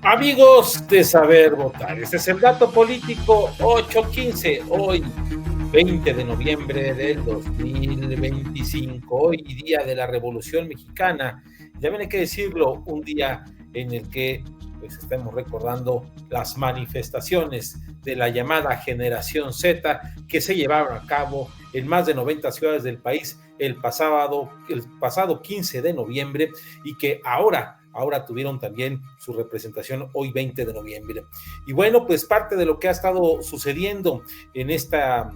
Amigos de Saber Votar, este es el Dato Político 815, hoy 20 de noviembre del 2025, hoy día de la Revolución Mexicana. También hay que decirlo, un día en el que pues estamos recordando las manifestaciones de la llamada Generación Z que se llevaron a cabo en más de 90 ciudades del país el pasado 15 de noviembre y que ahora tuvieron también su representación hoy 20 de noviembre. Y bueno, pues parte de lo que ha estado sucediendo en estas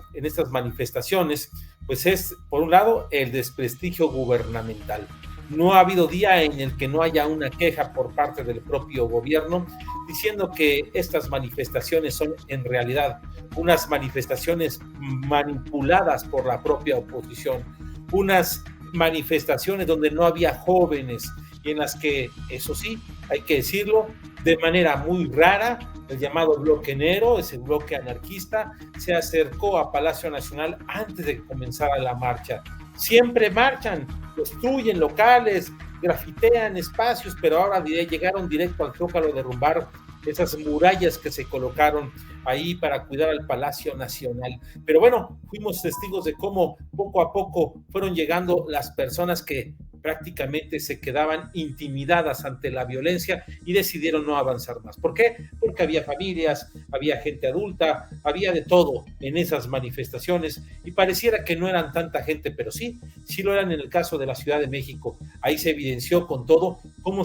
manifestaciones, pues es, por un lado, el desprestigio gubernamental. No ha habido día en el que no haya una queja por parte del propio gobierno diciendo que estas manifestaciones son en realidad unas manifestaciones manipuladas por la propia oposición, unas manifestaciones donde no había jóvenes y en las que, eso sí, hay que decirlo, de manera muy rara, el llamado bloque negro, ese bloque anarquista, se acercó a Palacio Nacional antes de que comenzara la marcha. Siempre marchan, destruyen locales, grafitean espacios, pero ahora llegaron directo al Zócalo a derrumbar esas murallas que se colocaron ahí para cuidar al Palacio Nacional. Pero bueno, fuimos testigos de cómo poco a poco fueron llegando las personas que prácticamente se quedaban intimidadas ante la violencia y decidieron no avanzar más. ¿Por qué? Porque había familias, había gente adulta, había de todo en esas manifestaciones y pareciera que no eran tanta gente, pero sí lo eran en el caso de la Ciudad de México. Ahí se evidenció con todo cómo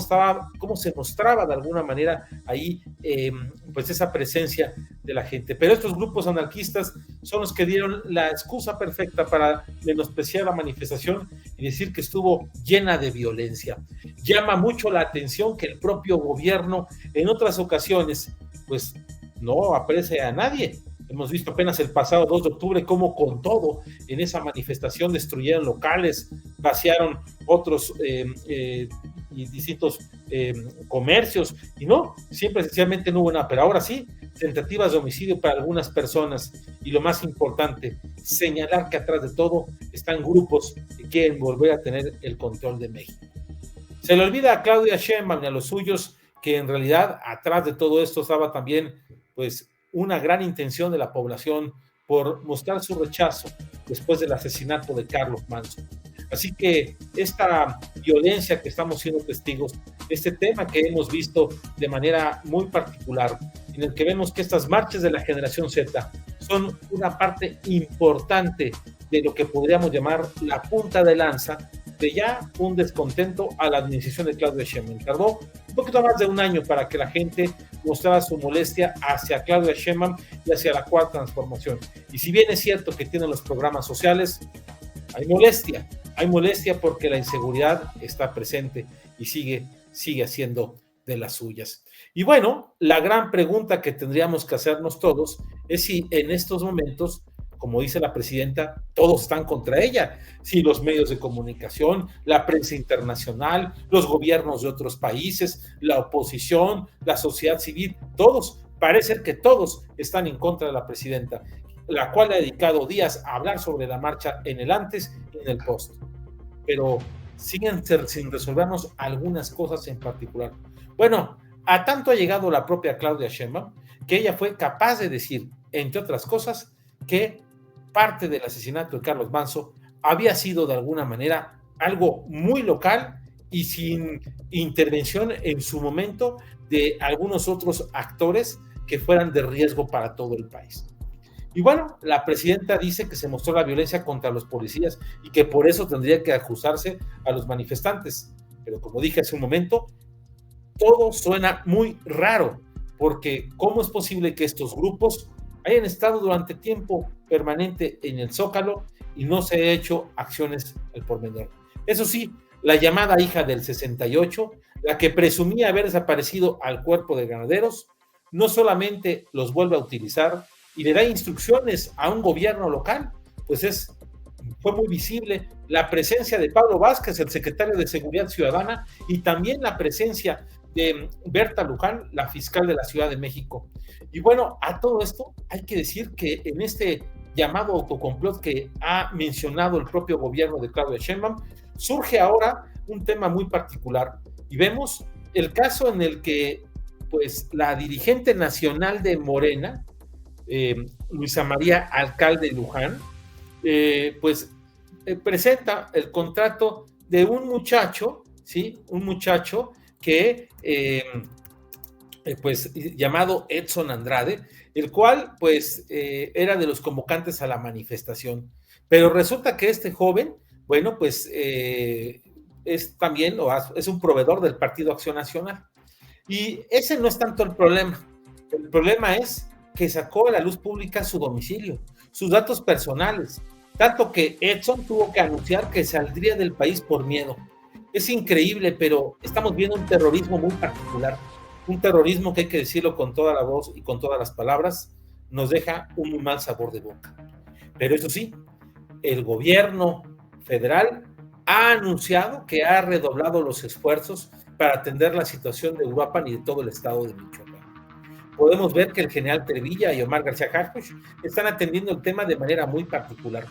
se mostraba de alguna manera ahí pues esa presencia de la gente. Pero estos grupos anarquistas son los que dieron la excusa perfecta para menospreciar la manifestación y decir que estuvo llena de violencia. Llama mucho la atención que el propio gobierno en otras ocasiones pues no aprecia a nadie. Hemos visto apenas el pasado 2 de octubre cómo con todo en esa manifestación destruyeron locales, vaciaron otros y distintos comercios y no, siempre esencialmente no hubo nada, pero ahora sí, tentativas de homicidio para algunas personas y lo más importante, señalar que atrás de todo están grupos que quieren volver a tener el control de México. Se le olvida a Claudia Sheinbaum y a los suyos que en realidad atrás de todo esto estaba también pues una gran intención de la población por mostrar su rechazo después del asesinato de Carlos Manzo. Así que esta violencia que estamos siendo testigos, este tema que hemos visto de manera muy particular, en el que vemos que estas marchas de la Generación Z son una parte importante de lo que podríamos llamar la punta de lanza de ya un descontento a la administración de Claudia Sheinbaum. Tardó un poquito más de un año para que la gente mostrara su molestia hacia Claudia Sheinbaum y hacia la Cuarta Transformación. Y si bien es cierto que tienen los programas sociales, hay molestia porque la inseguridad está presente y sigue haciendo de las suyas. Y bueno, la gran pregunta que tendríamos que hacernos todos es si en estos momentos, como dice la presidenta, todos están contra ella. Si los medios de comunicación, la prensa internacional, los gobiernos de otros países, la oposición, la sociedad civil, todos, parece que todos están en contra de la presidenta, la cual ha dedicado días a hablar sobre la marcha en el antes y en el post. Pero siguen sin resolvernos algunas cosas en particular. Bueno, a tanto ha llegado la propia Claudia Sheinbaum que ella fue capaz de decir, entre otras cosas, que parte del asesinato de Carlos Manzo había sido de alguna manera algo muy local y sin intervención en su momento de algunos otros actores que fueran de riesgo para todo el país. Y bueno, la presidenta dice que se mostró la violencia contra los policías y que por eso tendría que acusarse a los manifestantes. Pero como dije hace un momento, todo suena muy raro, porque ¿cómo es posible que estos grupos hayan estado durante tiempo permanente en el Zócalo y no se haya hecho acciones al pormenor? Eso sí, la llamada hija del 68, la que presumía haber desaparecido al cuerpo de granaderos, no solamente los vuelve a utilizar y le da instrucciones a un gobierno local, pues fue muy visible la presencia de Pablo Vázquez, el secretario de Seguridad Ciudadana, y también la presencia de Berta Luján, la fiscal de la Ciudad de México. Y bueno, a todo esto hay que decir que en este llamado autocomplot que ha mencionado el propio gobierno de Claudia Sheinbaum, surge ahora un tema muy particular y vemos el caso en el que pues la dirigente nacional de Morena, Luisa María Alcalde Luján, presenta el contrato de un muchacho, ¿sí? Un muchacho que, llamado Edson Andrade, el cual, era de los convocantes a la manifestación. Pero resulta que este joven, bueno, es también, es un proveedor del Partido Acción Nacional. Y ese no es tanto el problema. El problema es que sacó a la luz pública su domicilio, sus datos personales, tanto que Edson tuvo que anunciar que saldría del país por miedo. Es increíble, pero estamos viendo un terrorismo muy particular, un terrorismo que hay que decirlo con toda la voz y con todas las palabras, nos deja un muy mal sabor de boca. Pero eso sí, el gobierno federal ha anunciado que ha redoblado los esfuerzos para atender la situación de Uruapan y de todo el estado de Michoacán. Podemos ver que el general Trevilla y Omar García Harfuch están atendiendo el tema de manera muy particular.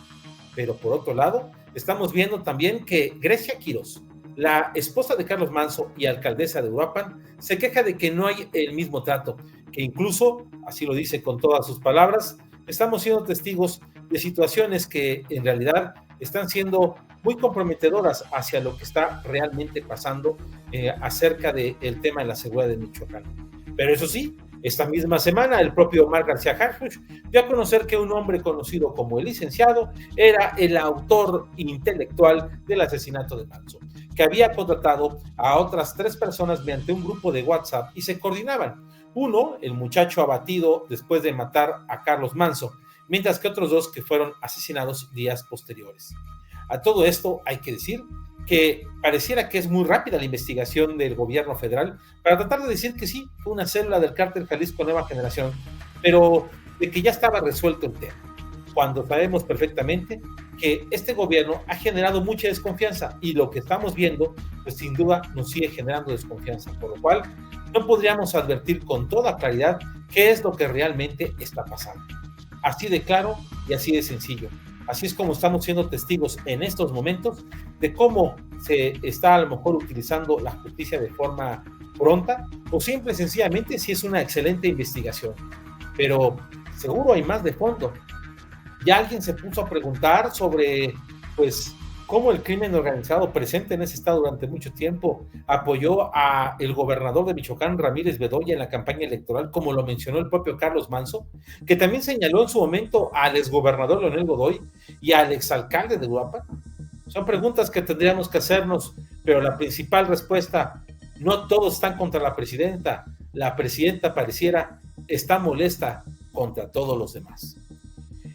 Pero por otro lado, estamos viendo también que Grecia Quirós, la esposa de Carlos Manso y alcaldesa de Uruapan, se queja de que no hay el mismo trato, que incluso, así lo dice con todas sus palabras, estamos siendo testigos de situaciones que en realidad están siendo muy comprometedoras hacia lo que está realmente pasando acerca del tema de la seguridad de Michoacán. Pero eso sí, esta misma semana el propio Omar García Harfuch dio a conocer que un hombre conocido como el licenciado era el autor intelectual del asesinato de Manso, que había contratado a otras 3 personas mediante un grupo de WhatsApp y se coordinaban. Uno, el muchacho abatido después de matar a Carlos Manso, mientras que otros 2 que fueron asesinados días posteriores. A todo esto hay que decir que pareciera que es muy rápida la investigación del gobierno federal para tratar de decir que sí, fue una célula del cártel Jalisco Nueva Generación, pero de que ya estaba resuelto el tema, cuando sabemos perfectamente que este gobierno ha generado mucha desconfianza y lo que estamos viendo, pues sin duda nos sigue generando desconfianza, por lo cual no podríamos advertir con toda claridad qué es lo que realmente está pasando. Así de claro y así de sencillo. Así es como estamos siendo testigos en estos momentos de cómo se está a lo mejor utilizando la justicia de forma pronta o simple y sencillamente si es una excelente investigación. Pero seguro hay más de fondo. Ya alguien se puso a preguntar sobre, cómo el crimen organizado presente en ese estado durante mucho tiempo apoyó a el gobernador de Michoacán, Ramírez Bedoya, en la campaña electoral, como lo mencionó el propio Carlos Manso, que también señaló en su momento al exgobernador Leonel Godoy y al exalcalde de Uruapan. Son preguntas que tendríamos que hacernos, pero la principal respuesta, no todos están contra la presidenta pareciera está molesta contra todos los demás.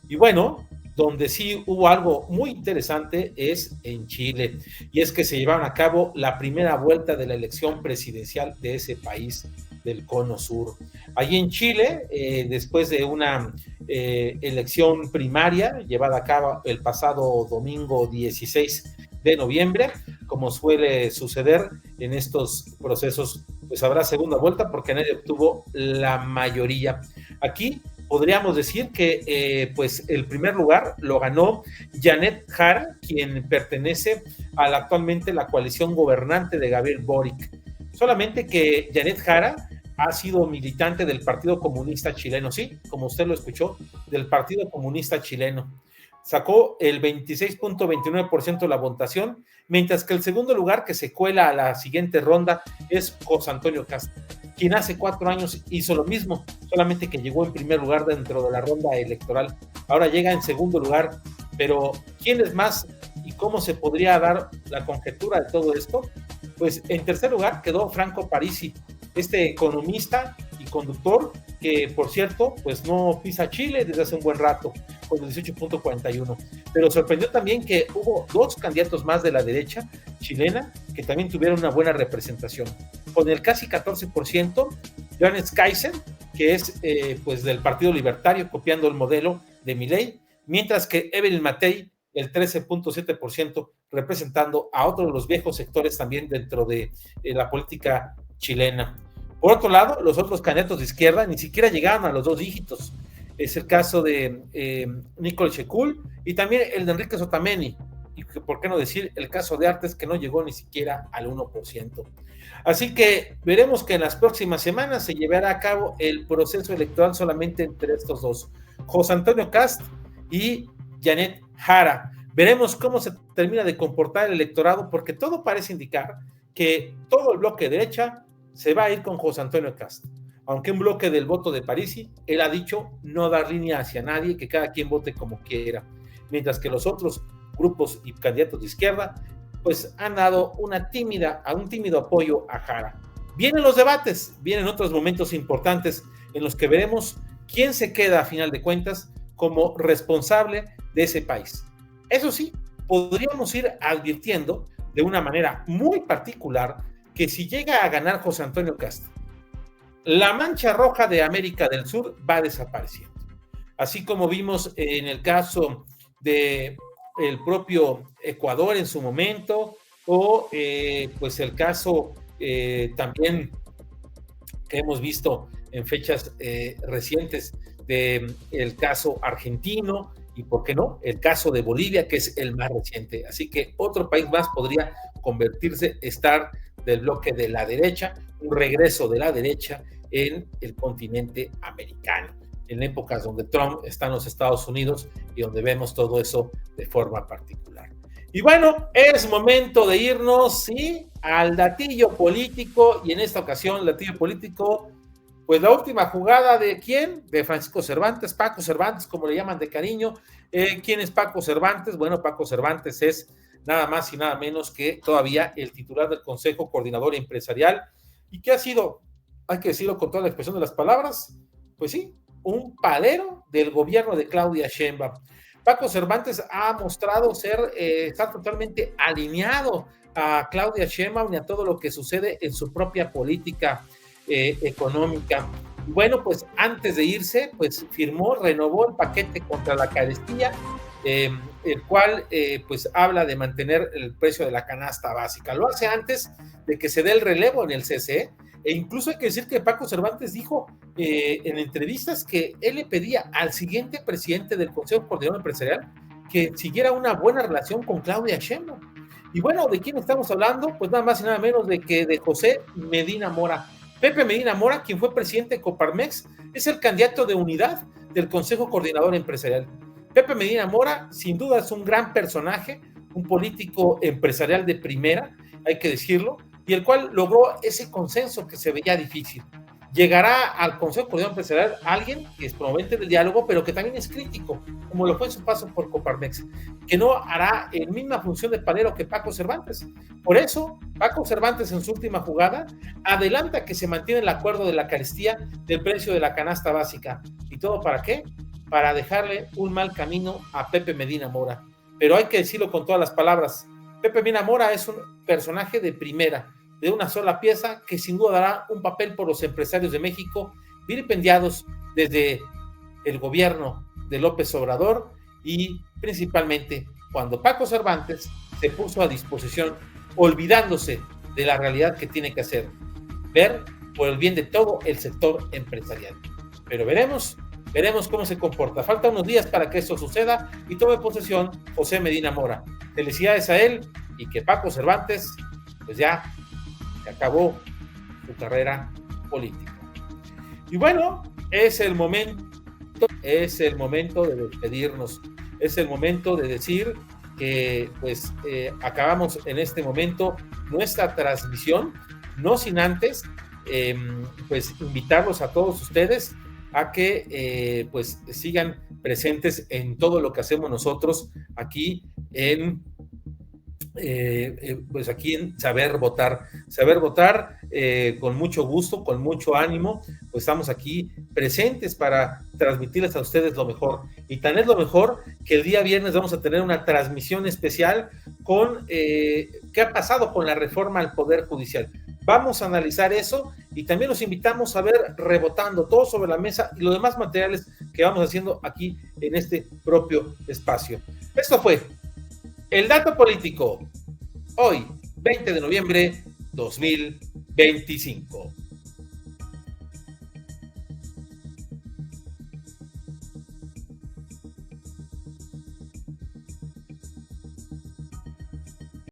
Y bueno, donde sí hubo algo muy interesante es en Chile, y es que se llevaron a cabo la primera vuelta de la elección presidencial de ese país del Cono Sur. Allí en Chile, después de una elección primaria llevada a cabo el pasado domingo 16 de noviembre, como suele suceder en estos procesos, pues habrá segunda vuelta porque nadie obtuvo la mayoría. Aquí podríamos decir que el primer lugar lo ganó Janet Jara, quien pertenece a actualmente la coalición gobernante de Gabriel Boric. Solamente que Janet Jara ha sido militante del Partido Comunista Chileno, sí, como usted lo escuchó, del Partido Comunista Chileno. Sacó el 26.29% de la votación, mientras que el segundo lugar que se cuela a la siguiente ronda es José Antonio Cast, quien hace 4 años hizo lo mismo, solamente que llegó en primer lugar dentro de la ronda electoral. Ahora llega en segundo lugar, pero ¿quién es más y cómo se podría dar la conjetura de todo esto? Pues en tercer lugar quedó Franco Parisi, este economista y conductor que, por cierto, pues no pisa Chile desde hace un buen rato, con el 18.41. Pero sorprendió también que hubo 2 candidatos más de la derecha chilena que también tuvieron una buena representación. Con el casi 14%, Johannes Kaiser, que es del Partido Libertario, copiando el modelo de Milei, mientras que Evelyn Matei, el 13.7%, representando a otro de los viejos sectores también dentro de la política chilena. Por otro lado, los otros candidatos de izquierda ni siquiera llegaron a los 2 dígitos. Es el caso de Nicole Shekul y también el de Enrique Sotamendi. y por qué no decir el caso de Artes, que no llegó ni siquiera al 1%. Así que veremos que en las próximas semanas se llevará a cabo el proceso electoral solamente entre estos dos, José Antonio Kast y Janet Jara. Veremos cómo se termina de comportar el electorado, porque todo parece indicar que todo el bloque de derecha se va a ir con José Antonio Kast. Aunque un bloque del voto de Parisi, él ha dicho no dar línea hacia nadie, que cada quien vote como quiera. Mientras que los otros grupos y candidatos de izquierda, pues han dado un tímido apoyo a Jara. Vienen los debates, vienen otros momentos importantes en los que veremos quién se queda a final de cuentas como responsable de ese país. Eso sí, podríamos ir advirtiendo de una manera muy particular que si llega a ganar José Antonio Kast, la mancha roja de América del Sur va desapareciendo. Así como vimos en el caso de el propio Ecuador en su momento, o pues el caso también que hemos visto en fechas recientes del caso argentino, y por qué no, el caso de Bolivia, que es el más reciente. Así que otro país más podría convertirse, estar del bloque de la derecha, un regreso de la derecha en el continente americano, en épocas donde Trump está en los Estados Unidos y donde vemos todo eso de forma particular. Y bueno, es momento de irnos, ¿sí?, al datillo político, y en esta ocasión, el datillo político, pues la última jugada de ¿quién? De Francisco Cervantes, Paco Cervantes, como le llaman de cariño. ¿Quién es Paco Cervantes? Bueno, Paco Cervantes es nada más y nada menos que todavía el titular del Consejo Coordinador Empresarial, y que ha sido, hay que decirlo con toda la expresión de las palabras, pues sí, un palero del gobierno de Claudia Sheinbaum. Paco Cervantes ha mostrado estar totalmente alineado a Claudia Sheinbaum y a todo lo que sucede en su propia política económica. Bueno, pues antes de irse, pues renovó el paquete contra la carestía, el cual pues habla de mantener el precio de la canasta básica. Lo hace antes de que se dé el relevo en el CCE, e incluso hay que decir que Paco Cervantes dijo en entrevistas que él le pedía al siguiente presidente del Consejo Coordinador Empresarial que siguiera una buena relación con Claudia Sheinbaum. Y bueno, ¿de quién estamos hablando? Pues nada más y nada menos de José Medina Mora. Pepe Medina Mora, quien fue presidente de Coparmex, es el candidato de unidad del Consejo Coordinador Empresarial. Pepe Medina Mora, sin duda, es un gran personaje, un político empresarial de primera, hay que decirlo, y el cual logró ese consenso que se veía difícil. Llegará al Consejo Coordinador Empresarial alguien que es promovente del diálogo, pero que también es crítico, como lo fue en su paso por Coparmex, que no hará la misma función de palero que Paco Cervantes. Por eso, Paco Cervantes en su última jugada adelanta que se mantiene el acuerdo de la carestía del precio de la canasta básica. ¿Y todo para qué? Para dejarle un mal camino a Pepe Medina Mora. Pero hay que decirlo con todas las palabras, Pepe Medina Mora es un personaje de primera, de una sola pieza, que sin duda dará un papel por los empresarios de México, vilipendiados desde el gobierno de López Obrador, y principalmente cuando Paco Cervantes se puso a disposición, olvidándose de la realidad que tiene que hacer, ver por el bien de todo el sector empresarial. Pero veremos cómo se comporta. Faltan unos días para que esto suceda y tome posesión José Medina Mora. Felicidades a él, y que Paco Cervantes, pues ya se acabó su carrera política. Y bueno, es el momento de despedirnos, es el momento de decir que pues acabamos en este momento nuestra transmisión, no sin antes pues invitarlos a todos ustedes a que pues sigan presentes en todo lo que hacemos nosotros aquí en pues aquí en Saber Votar con mucho gusto, con mucho ánimo, pues estamos aquí presentes para transmitirles a ustedes lo mejor, y tan es lo mejor que el día viernes vamos a tener una transmisión especial con qué ha pasado con la reforma al Poder Judicial. Vamos a analizar eso, y también los invitamos a ver Rebotando, todo sobre la mesa y los demás materiales que vamos haciendo aquí en este propio espacio. Esto fue El Dato Político, hoy, 20 de noviembre 2025.